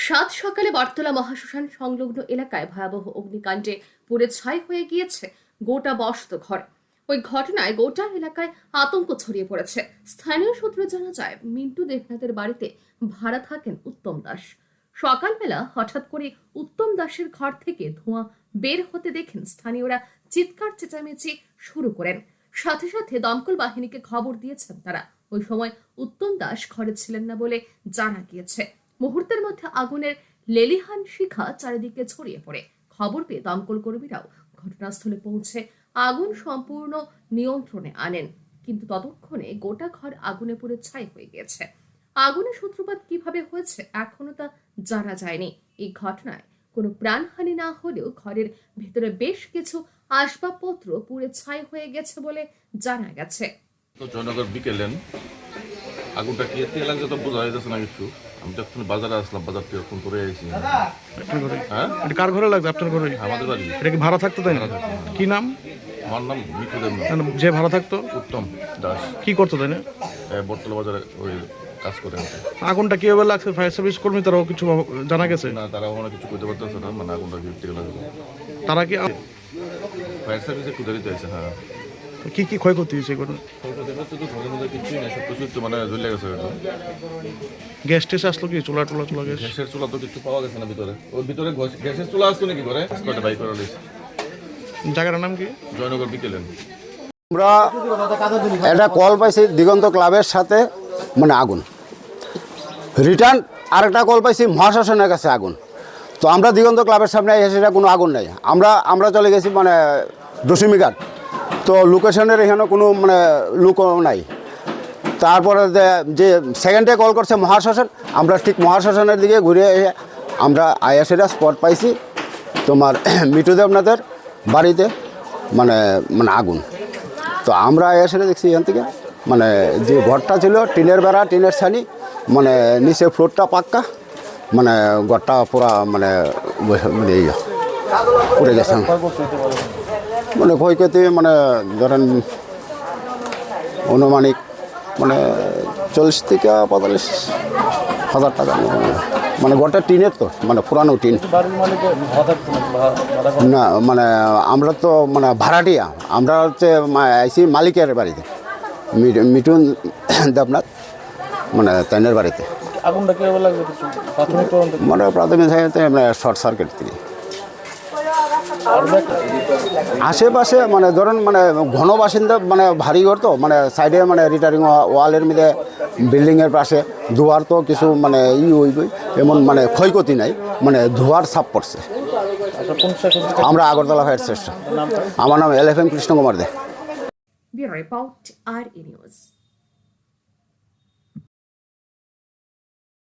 সাত সকালে বটতলা মহাশ্মশান সংলগ্ন এলাকায় ভয়াবহ অগ্নিকাণ্ডে পুড়ে ছাই হয়ে গিয়েছে গোটা বসত ঘর। ওই ঘটনায় গোটা এলাকায় আতঙ্ক ছড়িয়ে পড়েছে। স্থানীয় সূত্রে জানা যায়, মিন্টু দেবনাথের বাড়িতে ভাড়া থাকেন উত্তম দাস। সকালবেলা হঠাৎ করে উত্তম দাসের ঘর থেকে ধোঁয়া বের হতে দেখেন স্থানীয়রা, চিৎকার চেঁচামেচি শুরু করেন। সাথে সাথে দমকল বাহিনীকে খবর দিয়েছেন তারা। ওই সময় উত্তম দাস ঘরে ছিলেন না বলে জানা গিয়েছে। মুহূর্তের মধ্যে আগুনের লেলিহান শিখা চারিদিকে ছড়িয়ে পড়ে। খবর পেয়ে দমকল কর্মীরাও ঘটনাস্থলে পৌঁছে আগুন সম্পূর্ণ নিয়ন্ত্রণে আনেন, কিন্তু ততক্ষণে গোটা ঘর আগুনে পুড়ে ছাই হয়ে গিয়েছে। আগুনের সূত্রপাত কিভাবে হয়েছে এখনো তা জানা যায়নি। এই ঘটনায় কোনো প্রাণহানি না হলেও ঘরের ভেতরে বেশ কিছু আসবাবপত্র পুড়ে ছাই হয়ে গেছে বলে জানা গেছে। জয়নগর বিকেলেন আগুনটা কি এর থেকে লাগছে তো বোঝা যাচ্ছে না কিছু। আমি তো এখন বাজারে আসলাম, বাজার থেকে ফোন করে এসেছি। হ্যাঁ, এটা কার ঘরে লাগছে? আপনার ঘরে? আমাদের বাড়ি। এটা কি ভাড়া থাকতো? তাই না? কি নাম? আমার নাম মিঠু দেবনাথ। যে ভাড়া থাকতো উত্তম দাস। কি করতো? তাই না, বটতলা বাজারে ওই কাজ করে। আগুনটা কিভাবে লাগছে? ফায়ার সার্ভিস কর্মী তারাও কিছু জানা গেছে না, তারা অনেক কিছু করতে পারতেছে না, মানে আগুনটা কি থেকে লাগবে। তারা কি ফায়ার সার্ভিসে খুঁজে দিতে হয়েছে। হ্যাঁ, কি কি ক্ষয়ক্ষতি হয়েছে? কিছুই না, সব কিছু মানে জ্বলে গেছে। গ্যাস টেস আসলো কি? চুলা গ্যাস? গ্যাসের চুলা তো কিছু পাওয়া গেছে না ভিতরে। ওর ভিতরে গ্যাসের চুলা আসতো নাকি করে বাই করে রয়েছে। জায়গাটার নাম কি? জয়নগর বিকেলেন। আমরা একটা কল পাইছি দিগন্ত ক্লাবের সাথে, মানে আগুন। রিটার্ন আরেকটা কল পাইছি মহাশ্মশানের কাছে আগুন। তো আমরা দিগন্ত ক্লাবের সামনে এসে কোনো আগুন নেই। আমরা চলে গেছি মানে দশমীঘাট। তো লোকেশনের এখানে কোনো মানে লোক নাই। তারপরে যে সেকেন্ডে কল করছে মহাশ্মশান, আমরা ঠিক মহাশ্মশানের দিকে ঘুরে এসে আমরা আইএসএটা স্পট পাইছি তোমার মিঠু দেবনাথের বাড়িতে মানে আগুন। তো আমরা আইএসএটা দেখছি এখান থেকে, মানে যে ঘরটা ছিল টিনের বেড়া, টিনের ছানি, মানে নিচে ফ্লোরটা পাক্কা, মানে ঘরটা পুরা মানে উড়ে গেছে। মানে ক্ষয়ক্ষতি মানে ধরেন অনুমানিক মানে 40 থেকে 45,000 টাকা। মানে ঘরটা টিনের, তো মানে পুরানো টিন না। মানে আমরা তো মানে ভাড়াটিয়া, আমরা হচ্ছে আইসি মালিকের বাড়িতে, মিঠুন দেবনাথ মানে তাইনের বাড়িতে। মানে প্রাথমিক শর্ট সার্কিট থেকে আশেপাশে মানে ধরেন মানে ঘন বাসিন্দা, মানে ভারী ঘর তো, মানে সাইডে মানে রিটারিং ওয়ালের মধ্যে বিল্ডিংয়ের পাশে ধোয়ার তো কিছু মানে হইবই, এমন মানে ক্ষয়ক্ষতি নাই, মানে ধোয়ার ছাপ পড়ছে। আমরা আগরতলা ফায়ার স্টেশন। আমার নাম LFM Krishna Kumar De. Bureau report, RE news.